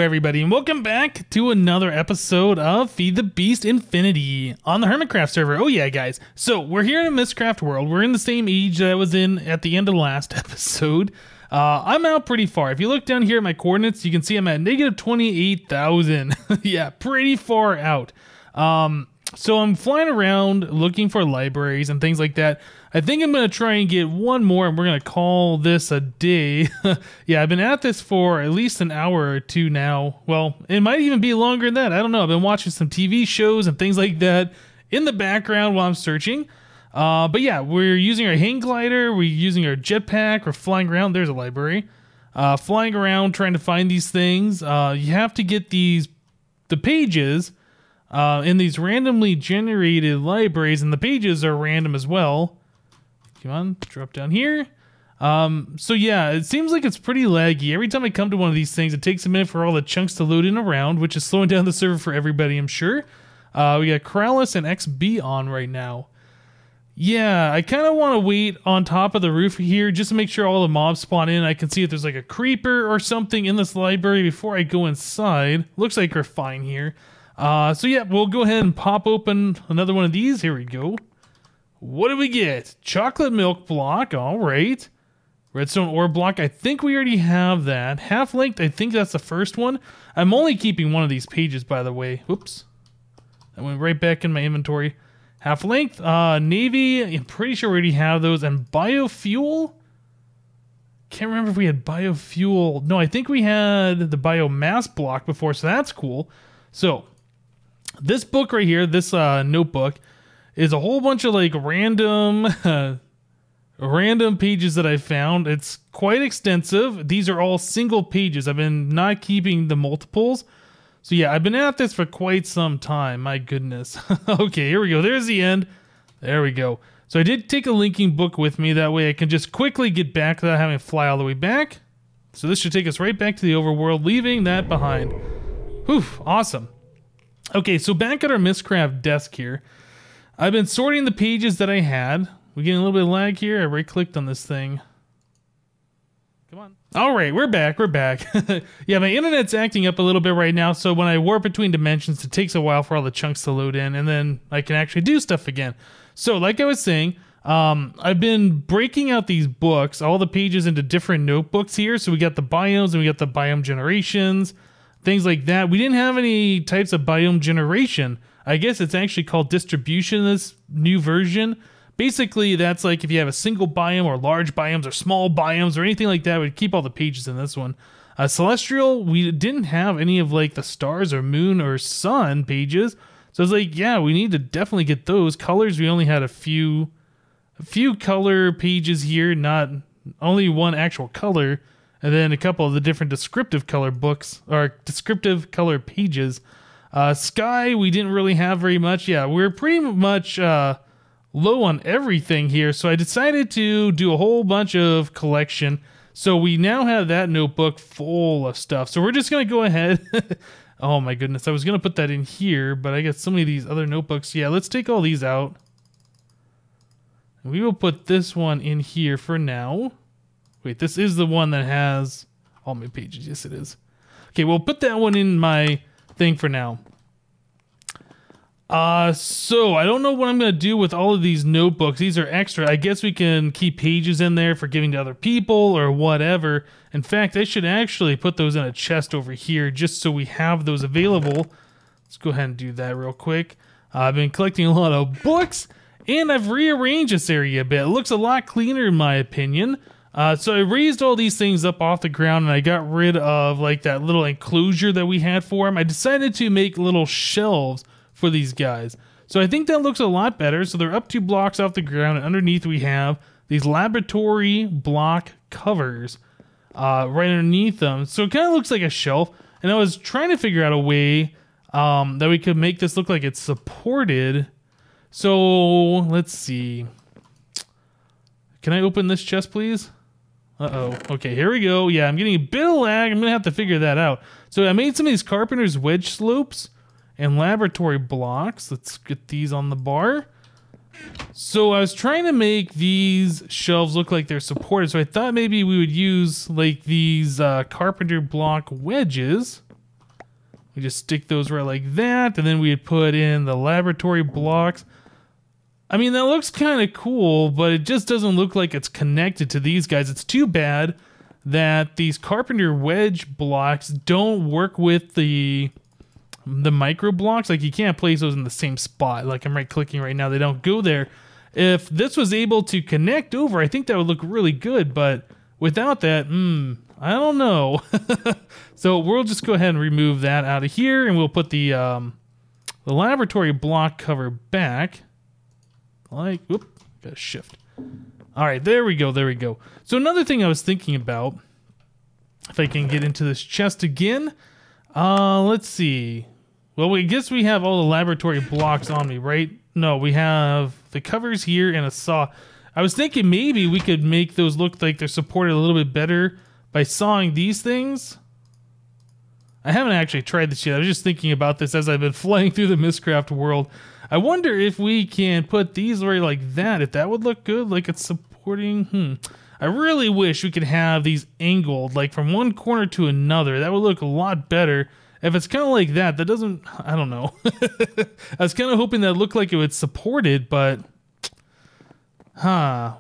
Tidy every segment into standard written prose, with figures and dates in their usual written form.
everybody, and welcome back to another episode of Feed the Beast Infinity on the HermitCraft server. Oh yeah, guys. So we're here in the Mystcraft world. We're in the same age that I was in at the end of the last episode. I'm out pretty far. If you look down here at my coordinates, you can see I'm at negative 28,000. Yeah, pretty far out. So I'm flying around looking for libraries and things like that. I think I'm going to try and get one more, and we're going to call this a day. Yeah, I've been at this for at least an hour or two now. Well, it might even be longer than that. I don't know. I've been watching some TV shows and things like that in the background while I'm searching. But yeah, we're using our hang glider. We're using our jetpack. We're flying around. There's a library. Flying around trying to find these things. You have to get the pages in these randomly generated libraries, and the pages are random as well. Come on, drop down here. So yeah, it seems like it's pretty laggy. Every time I come to one of these things, it takes a minute for all the chunks to load in around, which is slowing down the server for everybody, I'm sure. We got Kralis and XB on right now. Yeah, I kind of want to wait on top of the roof here just to make sure all the mobs spawn in. I can see if there's like a creeper or something in this library before I go inside. Looks like we're fine here. So yeah, we'll go ahead and pop open another one of these. Here we go. What do we get? Chocolate milk block. All right. Redstone ore block. I think we already have that. Half length. I think that's the first one. I'm only keeping one of these pages, by the way. Whoops. That went right back in my inventory. Half length. Navy. I'm pretty sure we already have those. And biofuel. Can't remember if we had biofuel. No, I think we had the biomass block before, so that's cool. So this book right here, this notebook, is a whole bunch of like random pages that I found. It's quite extensive. These are all single pages. I've been not keeping the multiples. So yeah, I've been at this for quite some time. My goodness. Okay, here we go. There's the end. There we go. So I did take a linking book with me. That way I can just quickly get back without having to fly all the way back. So this should take us right back to the overworld, leaving that behind. Whew, awesome. Okay, so back at our Mystcraft desk here, I've been sorting the pages that I had. We're getting a little bit of lag here. I right-clicked on this thing. Come on. All right, we're back. We're back. Yeah, my internet's acting up a little bit right now, so when I warp between dimensions, it takes a while for all the chunks to load in, and then I can actually do stuff again. So, like I was saying, I've been breaking out these books, all the pages into different notebooks here. So we got the biomes, and we got the biome generations, things like that. We didn't have any types of biome generation. I guess it's actually called distribution in this new version. Basically, that's like if you have a single biome or large biomes or small biomes or anything like that, we'd keep all the pages in this one. Celestial, we didn't have any of like the stars or moon or sun pages. So it's like, yeah, we need to definitely get those. Colors, we only had a few color pages here, not only one actual color. And then a couple of the different descriptive color books, or descriptive color pages. Sky, we didn't really have very much. Yeah, we're pretty much low on everything here. So I decided to do a whole bunch of collection. So we now have that notebook full of stuff. So we're just going to go ahead. Oh my goodness, I was going to put that in here, but I got so many of these other notebooks. Yeah, let's take all these out. We will put this one in here for now. Wait, this is the one that has all my pages. Yes, it is. Okay, we'll put that one in my thing for now. So I don't know what I'm going to do with all of these notebooks. These are extra. I guess we can keep pages in there for giving to other people or whatever. In fact, I should actually put those in a chest over here just so we have those available. Let's go ahead and do that real quick. I've been collecting a lot of books, and I've rearranged this area a bit. It looks a lot cleaner in my opinion. So I raised all these things up off the ground, and I got rid of like that little enclosure that we had for them. I decided to make little shelves for these guys. So I think that looks a lot better. So they're up 2 blocks off the ground, and underneath we have these laboratory block covers right underneath them. So it kind of looks like a shelf, and I was trying to figure out a way that we could make this look like it's supported. So let's see. Can I open this chest, please? Uh-oh. Okay, here we go. Yeah, I'm getting a bit of lag. I'm going to have to figure that out. So I made some of these carpenter's wedge slopes and laboratory blocks. Let's get these on the bar. So I was trying to make these shelves look like they're supported. So I thought maybe we would use like these carpenter block wedges. We just stick those right like that, and then we'd put in the laboratory blocks. I mean, that looks kind of cool, but it just doesn't look like it's connected to these guys. It's too bad that these carpenter wedge blocks don't work with the micro blocks. Like, you can't place those in the same spot. Like, I'm right clicking right now, they don't go there. If this was able to connect over, I think that would look really good, but without that, I don't know. So we'll just go ahead and remove that out of here, and we'll put the laboratory block cover back. Like, whoop, gotta shift. All right, there we go, there we go. So another thing I was thinking about, if I can get into this chest again, let's see. Well, I guess we have all the laboratory blocks on me, right? No, we have the covers here and a saw. I was thinking maybe we could make those look like they're supported a little bit better by sawing these things. I haven't actually tried this yet. I was just thinking about this as I've been flying through the Mystcraft world. I wonder if we can put these right like that, if that would look good, like it's supporting. I really wish we could have these angled, like from one corner to another. That would look a lot better. If it's kind of like that, that doesn't, I don't know. I was kind of hoping that it looked like it would support it, but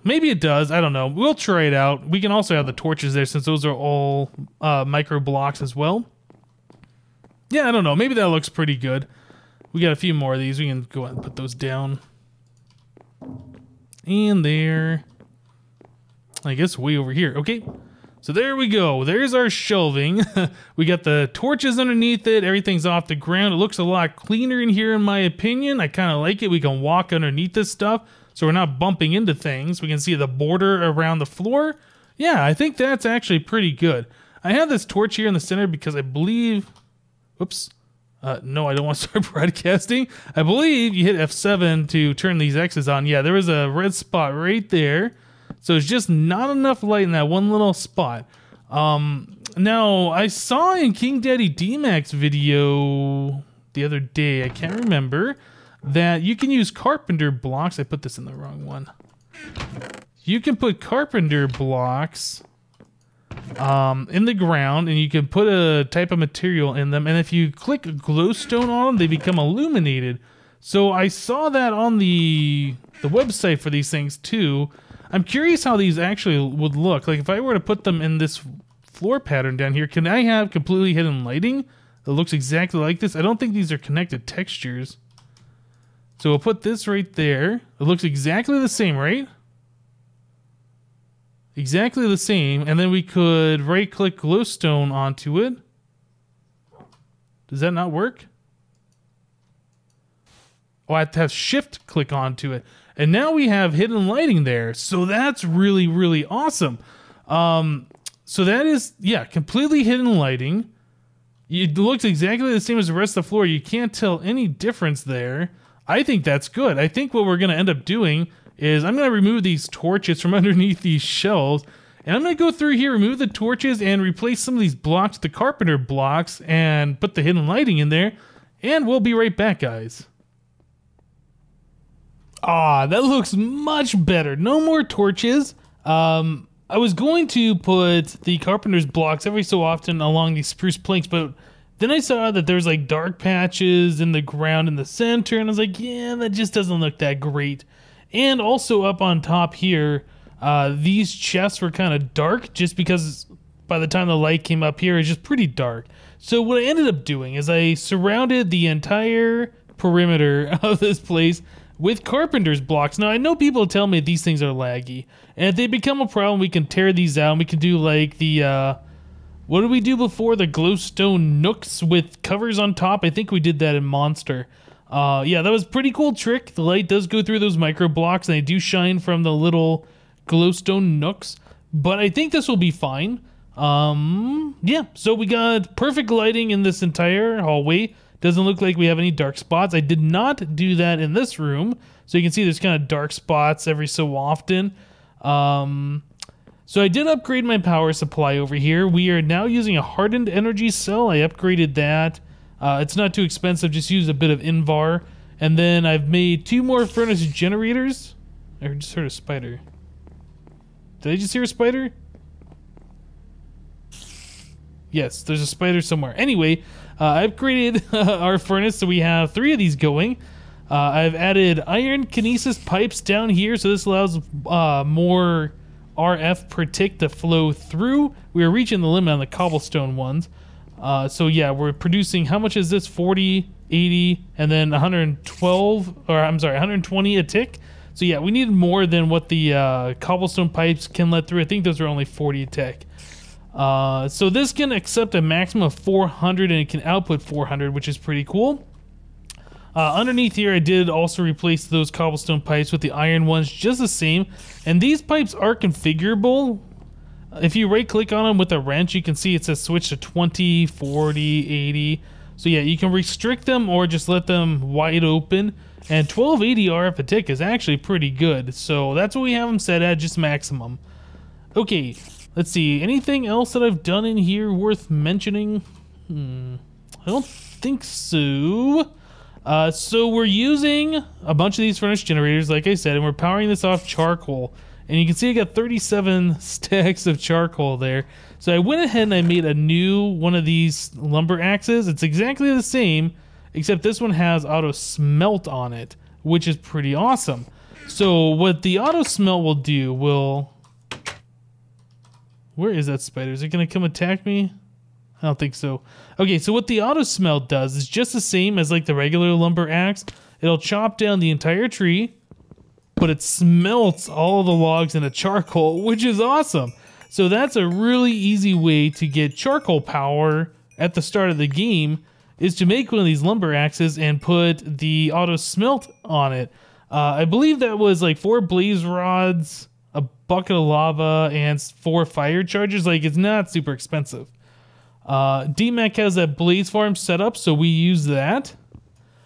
maybe it does. I don't know. We'll try it out. We can also have the torches there since those are all micro blocks as well. Yeah, I don't know. Maybe that looks pretty good. We got a few more of these. We can go ahead and put those down. And there. I guess way over here. Okay. So there we go. There's our shelving. We got the torches underneath it. Everything's off the ground. It looks a lot cleaner in here, in my opinion. I kind of like it. We can walk underneath this stuff, so we're not bumping into things. We can see the border around the floor. Yeah, I think that's actually pretty good. I have this torch here in the center because I believe... Whoops. No, I don't want to start broadcasting. I believe you hit F7 to turn these X's on. Yeah, there was a red spot right there. So it's just not enough light in that one little spot. Now, I saw in King Daddy D-Mac's video the other day, I can't remember, that you can use carpenter blocks. I put this in the wrong one. You can put carpenter blocks in the ground, and you can put a type of material in them, and if you click glowstone on them, they become illuminated. So I saw that on the website for these things too. I'm curious how these actually would look. Like, if I were to put them in this floor pattern down here, can I have completely hidden lighting that looks exactly like this? I don't think these are connected textures. So we'll put this right there. It looks exactly the same, right? Exactly the same. And then we could right-click glowstone onto it. Does that not work? Oh, I have to have shift-click onto it. And now we have hidden lighting there. So that's really, really awesome. So that is, yeah, completely hidden lighting. It looks exactly the same as the rest of the floor. You can't tell any difference there. I think that's good. I think what we're going to end up doing is I'm going to remove these torches from underneath these shelves. And I'm going to go through here, remove the torches, and replace some of these blocks with the carpenter blocks and put the hidden lighting in there. And we'll be right back, guys. Ah, that looks much better. No more torches. I was going to put the carpenter's blocks every so often along these spruce planks, but then I saw that there's like dark patches in the ground in the center, and I was like, yeah, that just doesn't look that great. And also up on top here, these chests were kind of dark just because by the time the light came up here, it's just pretty dark. So what I ended up doing is I surrounded the entire perimeter of this place with carpenter's blocks. Now, I know people tell me these things are laggy, and if they become a problem, we can tear these out, and we can do like the, what did we do before? The glowstone nooks with covers on top? I think we did that in Monster. Yeah, that was a pretty cool trick. The light does go through those micro blocks, and they do shine from the little glowstone nooks, but I think this will be fine. Yeah, so we got perfect lighting in this entire hallway. Doesn't look like we have any dark spots. I did not do that in this room. So you can see there's kind of dark spots every so often. So I did upgrade my power supply over here. We are now using a hardened energy cell. I upgraded that. It's not too expensive. Just use a bit of Invar. And then I've made 2 more furnace generators. I just heard a spider. Did I just hear a spider? Yes, there's a spider somewhere. Anyway, I upgraded our furnace, so we have 3 of these going. I've added iron kinesis pipes down here, so this allows more RF per tick to flow through. We are reaching the limit on the cobblestone ones. So yeah, we're producing, how much is this? 40, 80, and then 112, or I'm sorry, 120 a tick. So yeah, we need more than what the cobblestone pipes can let through. I think those are only 40 a tick. So this can accept a maximum of 400 and it can output 400, which is pretty cool. Underneath here, I did also replace those cobblestone pipes with the iron ones, just the same. And these pipes are configurable. If you right click on them with a wrench, you can see it says switch to 20, 40, 80. So yeah, you can restrict them or just let them wide open. And 1280 RF a tick is actually pretty good. So that's what we have them set at, just maximum. Okay, let's see. Anything else that I've done in here worth mentioning? I don't think so. So we're using a bunch of these furnace generators, like I said, and we're powering this off charcoal. And you can see I got 37 stacks of charcoal there. So I went ahead and I made a new one of these lumber axes. It's exactly the same, except this one has auto smelt on it, which is pretty awesome. So what the auto smelt will do will... Where is that spider? Is it going to come attack me? I don't think so. Okay, so what the auto smelt does is just the same as like the regular lumber axe. It'll chop down the entire tree, but it smelts all the logs into charcoal, which is awesome. So that's a really easy way to get charcoal power at the start of the game, is to make one of these lumber axes and put the auto smelt on it. I believe that was like 4 blaze rods, a bucket of lava, and 4 fire chargers. Like, it's not super expensive. DMAC has that blaze farm set up, so we use that.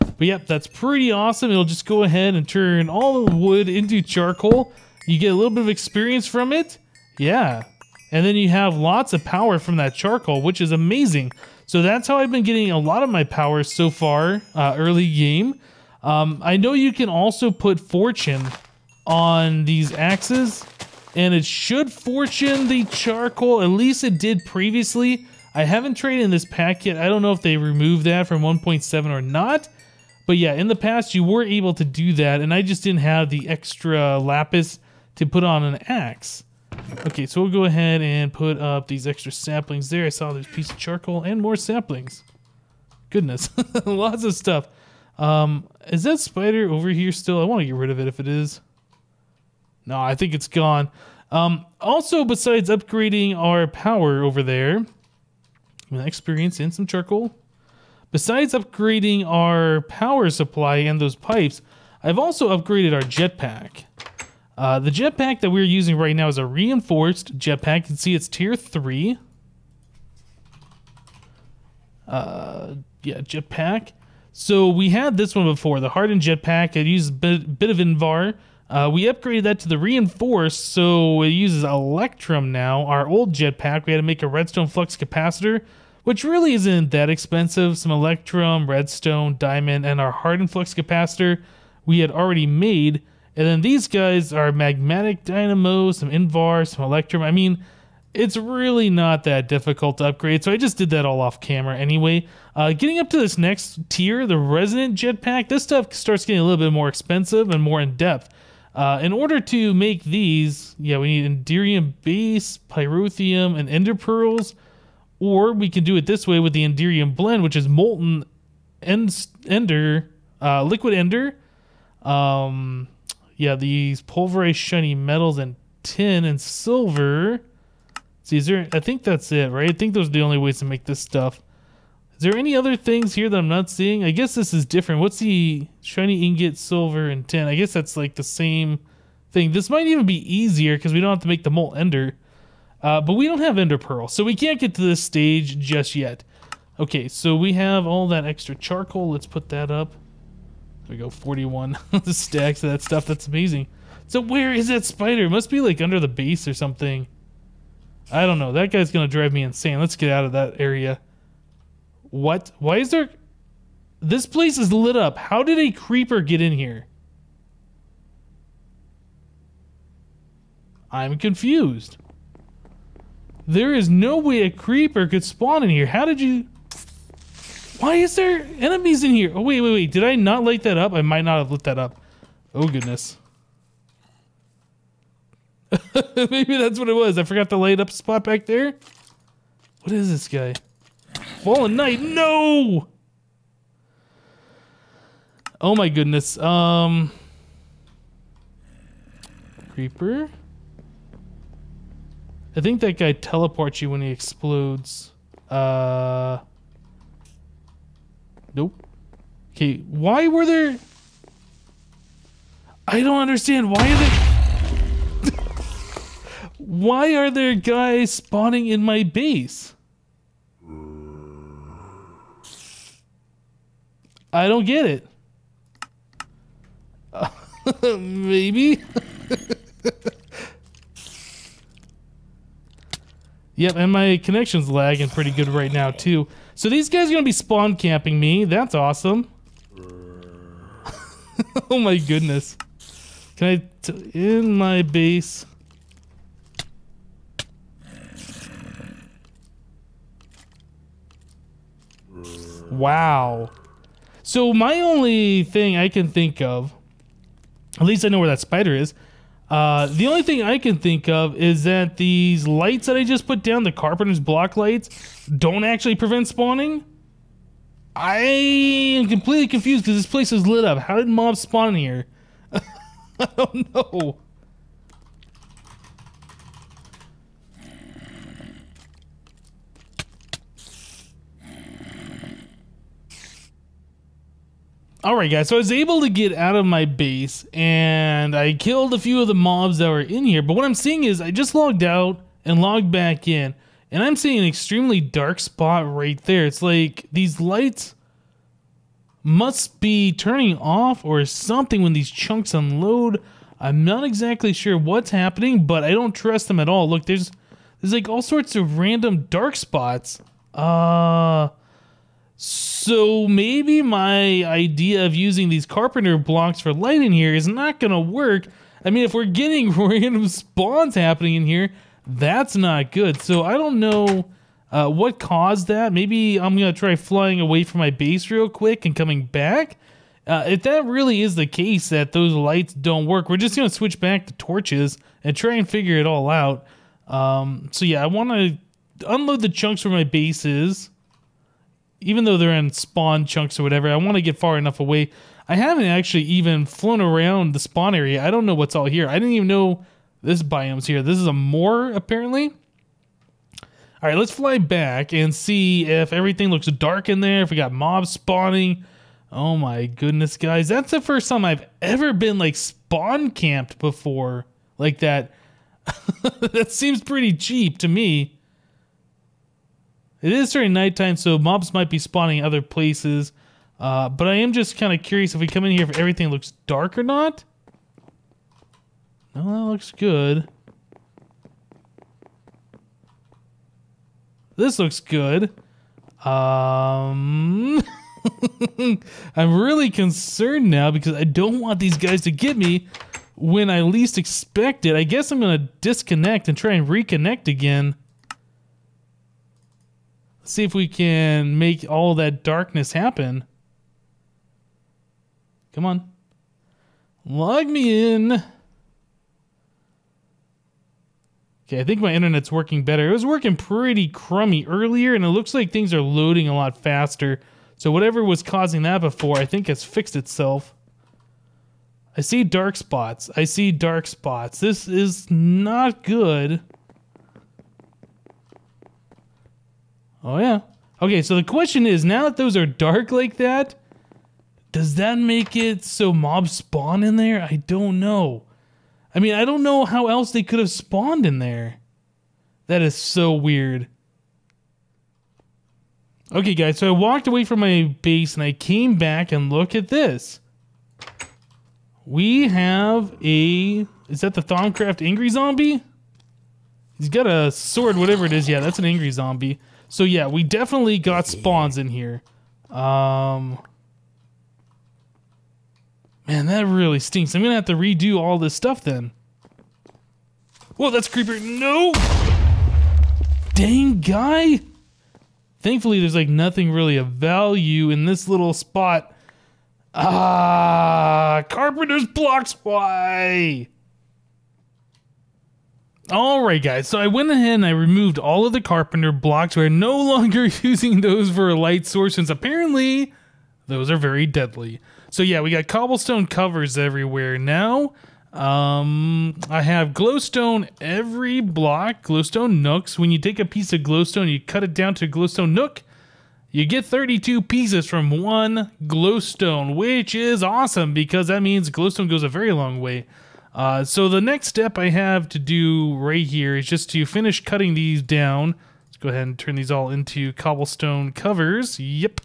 But yep, that's pretty awesome. It'll just go ahead and turn all the wood into charcoal. You get a little bit of experience from it. Yeah. And then you have lots of power from that charcoal, which is amazing. So that's how I've been getting a lot of my power so far, early game. I know you can also put fortune on these axes, and it should fortune the charcoal. At least it did previously. I haven't traded in this pack yet. I don't know if they removed that from 1.7 or not. But yeah, in the past you were able to do that, and I just didn't have the extra lapis to put on an axe. Okay, so we'll go ahead and put up these extra saplings there. I saw this piece of charcoal and more saplings. Goodness, lots of stuff. Is that spider over here still? I want to get rid of it if it is. No, I think it's gone. Also, besides upgrading our power over there, experience in some charcoal. Besides upgrading our power supply and those pipes, I've also upgraded our jetpack. The jetpack that we're using right now is a reinforced jetpack. You can see it's tier 3. Yeah, jetpack. So we had this one before, the hardened jetpack. It uses a bit of Invar. We upgraded that to the reinforced, so it uses Electrum now. Our old jetpack, we had to make a redstone flux capacitor, which really isn't that expensive. Some Electrum, redstone, diamond, and our hardened flux capacitor we had already made. And then these guys are magmatic dynamo, some Invar, some Electrum. I mean, it's really not that difficult to upgrade, so I just did that all off camera anyway. Getting up to this next tier, the resonant jetpack, this stuff starts getting a little bit more expensive and more in depth. In order to make these, yeah, we need Enderium base, Pyrotheum, and Ender Pearls. Or we can do it this way with the Enderium blend, which is molten ender, liquid ender. Yeah, these pulverized shiny metals and tin and silver. See, is there? I think that's it, right? I think those are the only ways to make this stuff. Is there any other things here that I'm not seeing? I guess this is different. What's the shiny ingot, silver, and tin? I guess that's like the same thing. This might even be easier because we don't have to make the molten ender. But we don't have ender pearl, so we can't get to this stage just yet. Okay, so we have all that extra charcoal. Let's put that up. There we go, 41 stacks of that stuff. That's amazing. So where is that spider? It must be like under the base or something. I don't know. That guy's gonna drive me insane. Let's get out of that area. What? Why is there... This place is lit up. How did a creeper get in here? I'm confused. There is no way a creeper could spawn in here. How did you... Why is there enemies in here? Oh, wait. Did I not light that up? I might not have lit that up. Oh, goodness. Maybe that's what it was. I forgot to light up spot back there. What is this guy? Fallen Knight. No! Oh, my goodness. Creeper? I think that guy teleports you when he explodes. Nope. Okay, why were there... I don't understand. Why are there... Why are there guys spawning in my base? I don't get it. Maybe? Yep, and my connection's lagging pretty good right now, too. So these guys are going to be spawn camping me. That's awesome. Oh my goodness. Can I... in my base... Wow. So my only thing I can think of... At least I know where that spider is. The only thing I can think of is that these lights that I just put down, the carpenter's block lights, don't actually prevent spawning. I am completely confused because this place is lit up. How did mobs spawn in here? I don't know. Alright guys, so I was able to get out of my base and I killed a few of the mobs that were in here, but what I'm seeing is I just logged out and logged back in and I'm seeing an extremely dark spot right there. It's like these lights must be turning off or something when these chunks unload. I'm not exactly sure what's happening, but I don't trust them at all. Look, there's like all sorts of random dark spots. So maybe my idea of using these carpenter blocks for light in here is not gonna work. I mean, if we're getting random spawns happening in here, that's not good. So I don't know what caused that. Maybe I'm gonna try flying away from my base real quick and coming back. If that really is the case that those lights don't work, we're just gonna switch back to torches and try and figure it all out. So yeah, I wanna unload the chunks where my base is. Even though they're in spawn chunks or whatever, I want to get far enough away. I haven't actually even flown around the spawn area. I don't know what's all here. I didn't even know this biome's here. This is a moor, apparently. All right, let's fly back and see if everything looks dark in there, if we got mobs spawning. Oh my goodness, guys. That's the first time I've ever been, like, spawn camped before. Like that. That seems pretty cheap to me. It is during nighttime, so mobs might be spawning other places. But I am just kind of curious if we come in here if everything looks dark or not. No, that looks good. This looks good. I'm really concerned now because I don't want these guys to get me when I least expect it. I guess I'm going to disconnect and try and reconnect again. See if we can make all that darkness happen. Come on. Log me in. Okay, I think my internet's working better. It was working pretty crummy earlier, and it looks like things are loading a lot faster. So whatever was causing that before, I think has fixed itself. I see dark spots. I see dark spots. This is not good. Oh, yeah. Okay, so the question is, now that those are dark like that, does that make it so mobs spawn in there? I don't know. I mean, I don't know how else they could have spawned in there. That is so weird. Okay, guys, so I walked away from my base and I came back and look at this. We have a... Is that the Thaumcraft Angry Zombie? He's got a sword, whatever it is. Yeah, that's an Angry Zombie. So yeah, we definitely got spawns in here. Man, that really stinks. I'm gonna have to redo all this stuff then. Whoa, that's a creeper. No! dang, guy. Thankfully, there's like nothing really of value in this little spot. Ah, carpenter's blocks, why? Alright guys, so I went ahead and I removed all of the carpenter blocks. We're no longer using those for a light source since apparently those are very deadly. So yeah, we got cobblestone covers everywhere now. I have glowstone every block, glowstone nooks. When you take a piece of glowstone, you cut it down to a glowstone nook, you get 32 pieces from one glowstone, which is awesome because that means glowstone goes a very long way. So the next step I have to do right here is just to finish cutting these down. Let's go ahead and turn these all into cobblestone covers. Yep.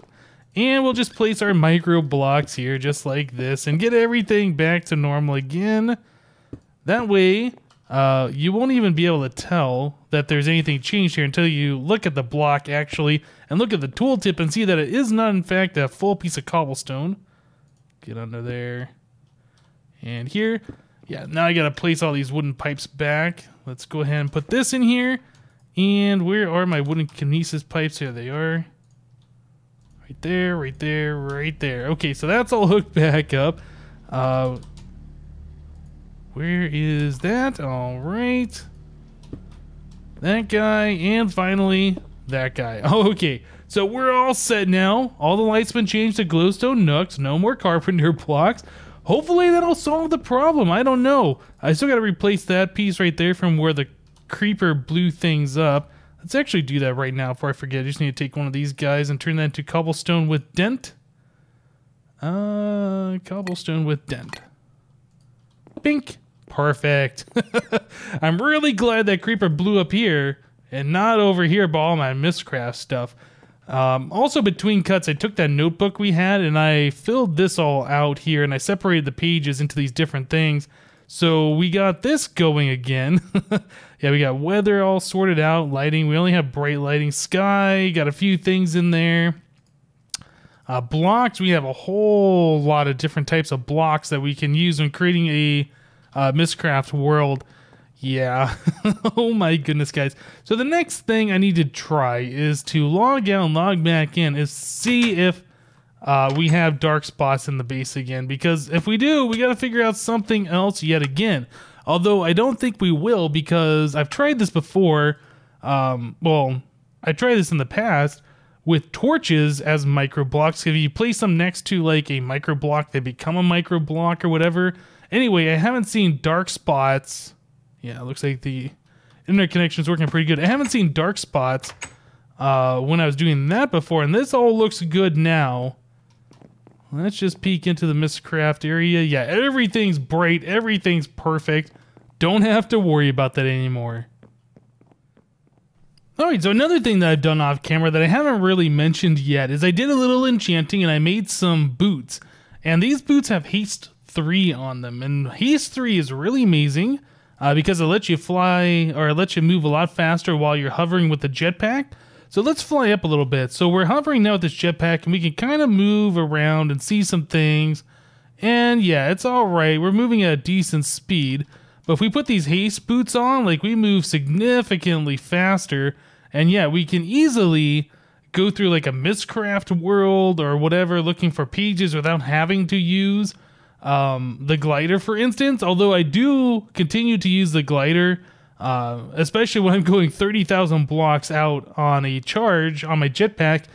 And we'll just place our micro blocks here just like this and get everything back to normal again. That way, you won't even be able to tell that there's anything changed here until you look at the block actually and look at the tooltip and see that it is not in fact a full piece of cobblestone. Get under there. And here. Yeah, now I gotta place all these wooden pipes back. Let's go ahead and put this in here. And where are my wooden kinesis pipes? Here they are. Right there, right there, right there. Okay, so that's all hooked back up. Where is that? All right. That guy, and finally, that guy. Okay, so we're all set now. All the lights been changed to glowstone nooks. No more carpenter blocks. Hopefully that'll solve the problem. I don't know. I still got to replace that piece right there from where the creeper blew things up. Let's actually do that right now before I forget. I just need to take one of these guys and turn that into cobblestone with dent. Cobblestone with dent. Bink. Perfect. I'm really glad that creeper blew up here and not over here by all my Mystcraft stuff. Also between cuts, I took that notebook we had and I filled this all out here and I separated the pages into these different things. So we got this going again. Yeah, we got weather all sorted out, lighting. We only have bright lighting, sky, got a few things in there. Blocks, we have a whole lot of different types of blocks that we can use when creating a Mystcraft world. Yeah. Oh my goodness, guys. So the next thing I need to try is to log out and log back in is see if we have dark spots in the base again. Because if we do, we got to figure out something else yet again. Although I don't think we will because I've tried this before. Well, I tried this in the past with torches as micro blocks. If you place them next to like a micro block, they become a micro block or whatever. Anyway, I haven't seen dark spots. Yeah, it looks like the internet connection is working pretty good. I haven't seen dark spots when I was doing that before, and this all looks good now. Let's just peek into the Mystcraft area. Yeah, everything's bright. Everything's perfect. Don't have to worry about that anymore. Alright, so another thing that I've done off camera that I haven't really mentioned yet is I did a little enchanting and I made some boots. And these boots have haste 3 on them. And haste 3 is really amazing. Because it lets you fly, or it lets you move a lot faster while you're hovering with the jetpack. So let's fly up a little bit. So we're hovering now with this jetpack, and we can kind of move around and see some things. And yeah, it's alright. We're moving at a decent speed. But if we put these haste boots on, like we move significantly faster. And yeah, we can easily go through like a Mystcraft world or whatever, looking for pages without having to use the glider, for instance. Although I do continue to use the glider, especially when I'm going 30,000 blocks out on a charge on my jetpack,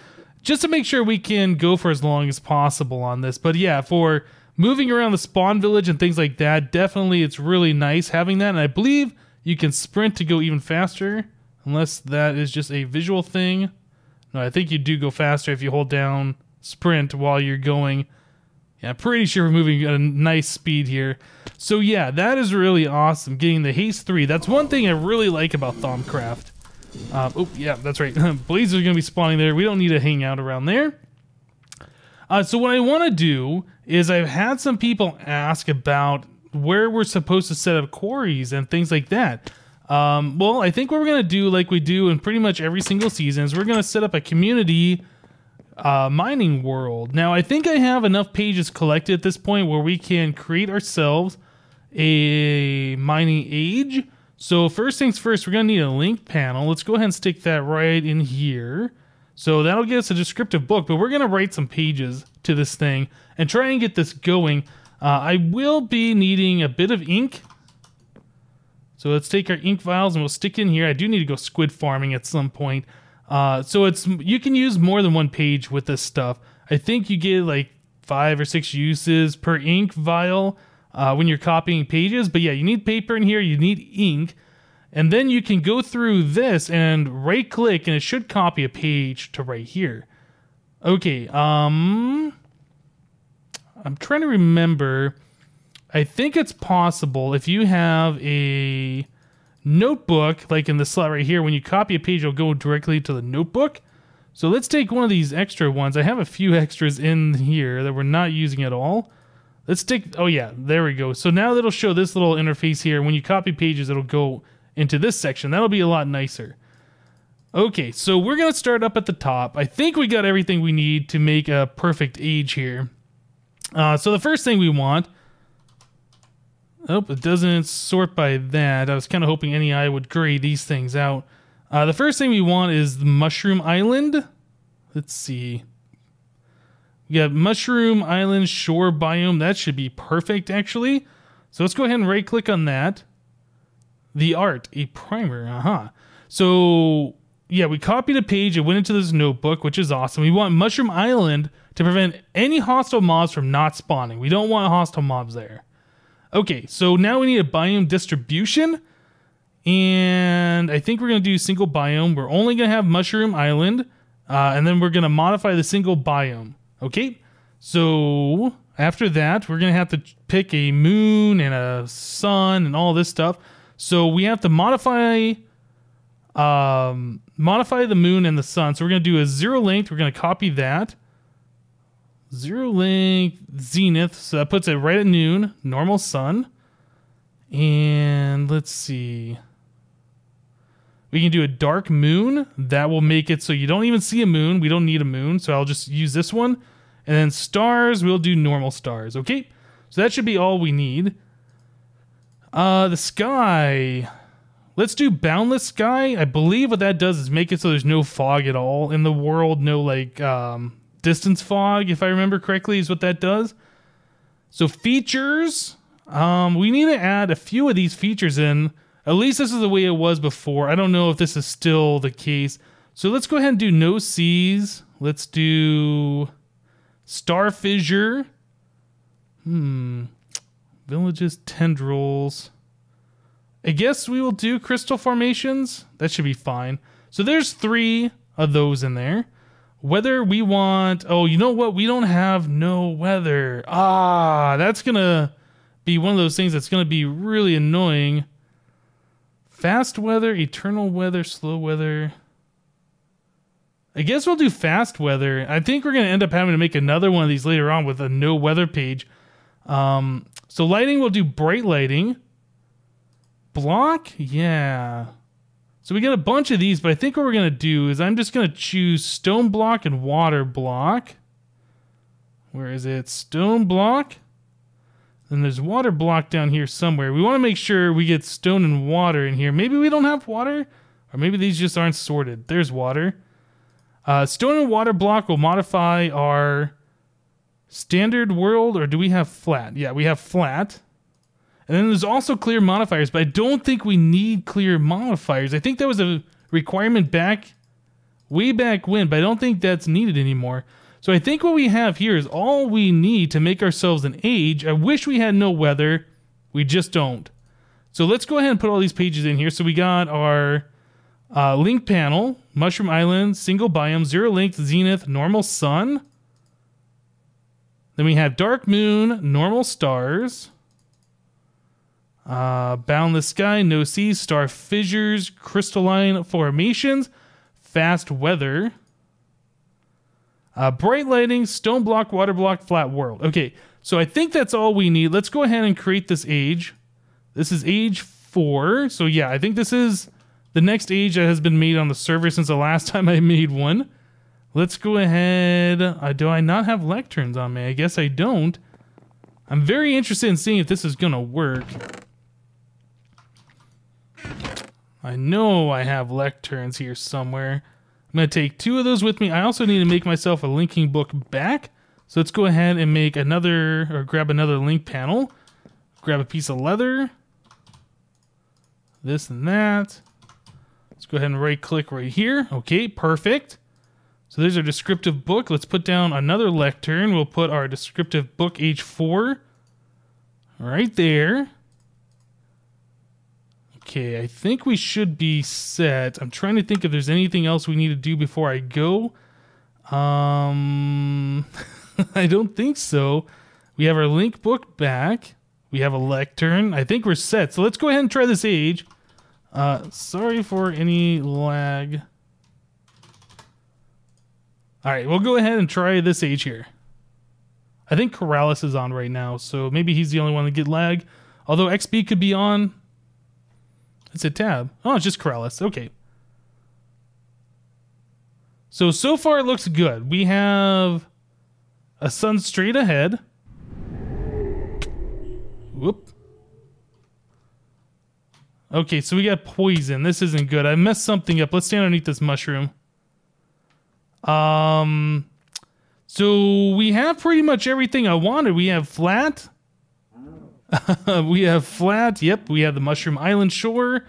just to make sure we can go for as long as possible on this. But yeah, for moving around the spawn village and things like that, definitely it's really nice having that. And I believe you can sprint to go even faster, unless that is just a visual thing. No, I think you do go faster if you hold down sprint while you're going. Yeah, I'm pretty sure we're moving at a nice speed here. So yeah, that is really awesome, getting the haste 3. That's one thing I really like about Thaumcraft. Oh, yeah, that's right. Blazes are going to be spawning there. We don't need to hang out around there. So what I want to do is I've had some people ask about where we're supposed to set up quarries and things like that. Well, I think what we're going to do, like we do in pretty much every single season, is we're going to set up a community mining world. Now, I think I have enough pages collected at this point where we can create ourselves a mining age. So first things first, we're going to need a link panel. Let's go ahead and stick that right in here. So that'll get us a descriptive book, but we're going to write some pages to this thing and try and get this going. I will be needing a bit of ink. So let's take our ink vials and we'll stick it in here. I do need to go squid farming at some point. So you can use more than one page with this stuff. I think you get like 5 or 6 uses per ink vial when you're copying pages. But yeah, you need paper in here, you need ink. And then you can go through this and right click and it should copy a page to right here. Okay, I'm trying to remember. I think it's possible if you have a notebook, like in the slot right here, when you copy a page, it'll go directly to the notebook. So let's take one of these extra ones. I have a few extras in here that we're not using at all. Let's take, oh yeah, there we go. So now that'll show this little interface here. When you copy pages, it'll go into this section. That'll be a lot nicer. Okay, so we're gonna start up at the top. I think we got everything we need to make a perfect age here. So the first thing we want, oh, it doesn't sort by that. I was kind of hoping NEI would gray these things out. The first thing we want is the Mushroom Island. Let's see. We got Mushroom Island Shore Biome. That should be perfect, actually. So let's go ahead and right-click on that. The art, a primer, So, yeah, we copied a page. It went into this notebook, which is awesome. We want Mushroom Island to prevent any hostile mobs from not spawning. We don't want hostile mobs there. Okay, so now we need a biome distribution. And I think we're going to do single biome. We're only going to have Mushroom Island. And then we're going to modify the single biome. Okay, so after that, we're going to have to pick a moon and a sun and all this stuff. So we have to modify the moon and the sun. So we're going to do a 0 length. We're going to copy that. 0 length zenith. So that puts it right at noon. Normal sun. And let's see. We can do a dark moon. That will make it so you don't even see a moon. We don't need a moon. So I'll just use this one. And then stars, we'll do normal stars. Okay. So that should be all we need. The sky. Let's do boundless sky. I believe what that does is make it so there's no fog at all in the world. No like distance fog, if I remember correctly, is what that does. So features. We need to add a few of these features in. At least this is the way it was before. I don't know if this is still the case. So let's go ahead and do no seas. Let's do star fissure. Villages, tendrils. I guess we will do crystal formations. That should be fine. So there's 3 of those in there. Weather we want... Oh, you know what? We don't have no weather. That's going to be one of those things that's going to be really annoying. Fast weather, eternal weather, slow weather. I guess we'll do fast weather. I think we're going to end up having to make another one of these later on with a no weather page. So lighting, we'll do bright lighting. Block? Yeah. So we got a bunch of these, but I think what we're going to do is I'm just going to choose stone block and water block. Where is it? Stone block. Then there's water block down here somewhere. We want to make sure we get stone and water in here. Maybe we don't have water, or maybe these just aren't sorted. There's water. Stone and water block will modify our standard world, or do we have flat? Yeah, we have flat. And then there's also clear modifiers, but I don't think we need clear modifiers. I think that was a requirement way back when, but I don't think that's needed anymore. So I think what we have here is all we need to make ourselves an age. I wish we had no weather. We just don't. So let's go ahead and put all these pages in here. So we got our link panel, Mushroom Island, single biome, 0 length, zenith, normal sun. Then we have dark moon, normal stars. Boundless sky, no seas, star fissures, crystalline formations, fast weather. Bright lighting, stone block, water block, flat world. Okay, so I think that's all we need. Let's go ahead and create this age. This is age 4. So yeah, I think this is the next age that has been made on the server since the last time I made one. Let's go ahead. Do I not have lecterns on me? I guess I don't. I'm very interested in seeing if this is going to work. I know I have lecterns here somewhere. I'm going to take 2 of those with me. I also need to make myself a linking book back. So let's go ahead and make another, or grab another link panel. Grab a piece of leather. This and that. Let's go ahead and right click right here. Okay, perfect. So there's our descriptive book. Let's put down another lectern. We'll put our descriptive book H4 right there. Okay, I think we should be set. I'm trying to think if there's anything else we need to do before I go. I don't think so. We have our link book back. We have a lectern. I think we're set. So let's go ahead and try this age. Sorry for any lag. All right, we'll go ahead and try this age here. I think Corrales is on right now, so maybe he's the only one to get lag. Although XP could be on. It's a tab. Oh, it's just Corrales. Okay. So far it looks good. We have a sun straight ahead. Whoop. Okay, so we got poison. This isn't good. I messed something up. Let's stand underneath this mushroom. So we have pretty much everything I wanted. We have flat. We have flat. Yep, we have the Mushroom Island shore.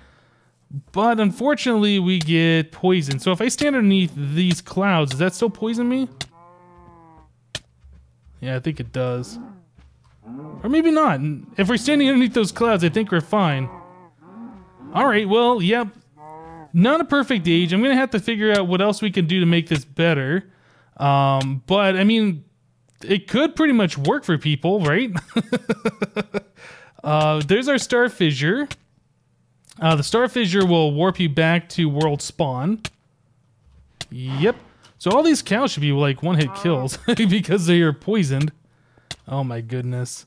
But unfortunately, we get poison. So if I stand underneath these clouds, does that still poison me? Yeah, I think it does. Or maybe not. If we're standing underneath those clouds, I think we're fine. Alright, well, yep. Not a perfect age. I'm going to have to figure out what else we can do to make this better. But, I mean, it could pretty much work for people, right? There's our Star Fissure. The Star Fissure will warp you back to World Spawn. Yep. So all these cows should be like one-hit kills because they are poisoned. Oh my goodness.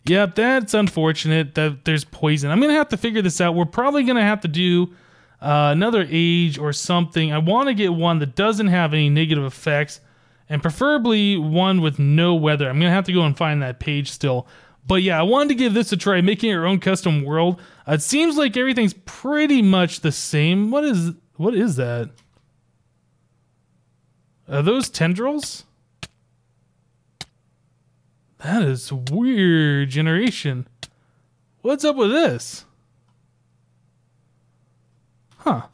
Yep, that's unfortunate that there's poison. I'm going to have to figure this out. We're probably going to have to do another age or something. I want to get one that doesn't have any negative effects, and preferably one with no weather. I'm going to have to go and find that page still. But yeah, I wanted to give this a try, making our own custom world. It seems like everything's pretty much the same. What is that? Are those tendrils? That is weird generation. What's up with this? Huh.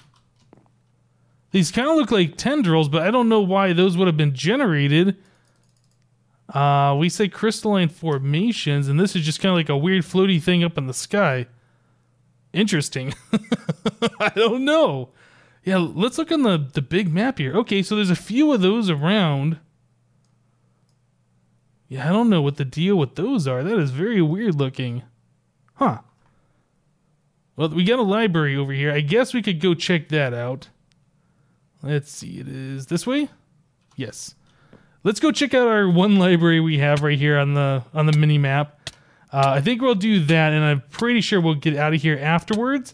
These kind of look like tendrils, but I don't know why those would have been generated. We say crystalline formations, and this is just kind of like a weird floaty thing up in the sky. Interesting. I don't know. Yeah, let's look on the big map here. Okay, so there's a few of those around. Yeah, I don't know what the deal with those are. That is very weird looking. Huh. Well, we got a library over here. I guess we could go check that out. Let's see, it is this way? Yes. Let's go check out our one library we have right here on the mini map. I think we'll do that, and I'm pretty sure we'll get out of here afterwards.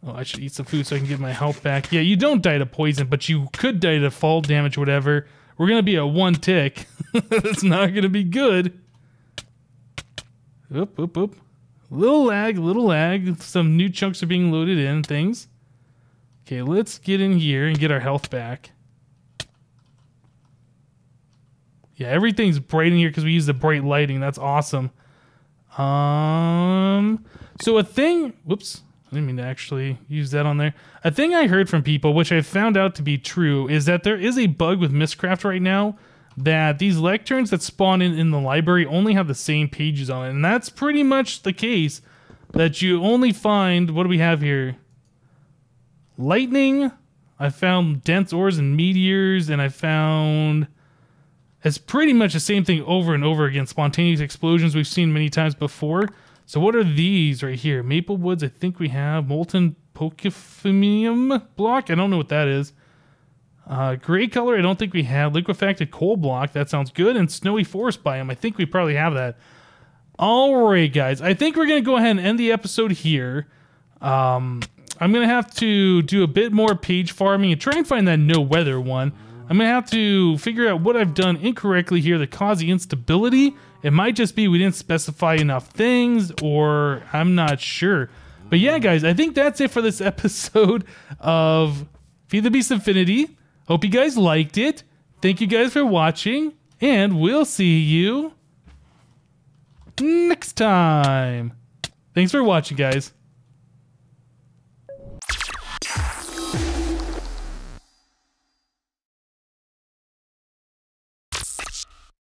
Oh, I should eat some food so I can get my health back. Yeah, you don't die to poison, but you could die to fall damage, whatever. We're going to be at 1 tick. That's not going to be good. Oop, oop, oop. Little lag. Some new chunks are being loaded in, things. Okay, let's get in here and get our health back. Yeah, everything's bright in here because we use the bright lighting. That's awesome. So a thing... Whoops. I didn't mean to actually use that on there. A thing I heard from people, which I found out to be true, is that there is a bug with Mystcraft right now that these lecterns that spawn in the library only have the same pages on it. And that's pretty much the case, that you only find... What do we have here? Lightning. I found dense ores and meteors, and I found... It's pretty much the same thing over and over again. Spontaneous explosions we've seen many times before. So what are these right here? Maple woods, I think we have. Molten Pokefinium block. I don't know what that is. Gray color, I don't think we have. Liquefacted coal block, that sounds good. And snowy forest biome, I think we probably have that. Alright guys, I think we're going to go ahead and end the episode here. I'm going to have to do a bit more page farming and try and find that no weather one. I'm going to have to figure out what I've done incorrectly here that caused the instability. It might just be we didn't specify enough things, or I'm not sure. But yeah, guys, I think that's it for this episode of Feed the Beast Infinity. Hope you guys liked it. Thank you guys for watching, and we'll see you next time. Thanks for watching, guys.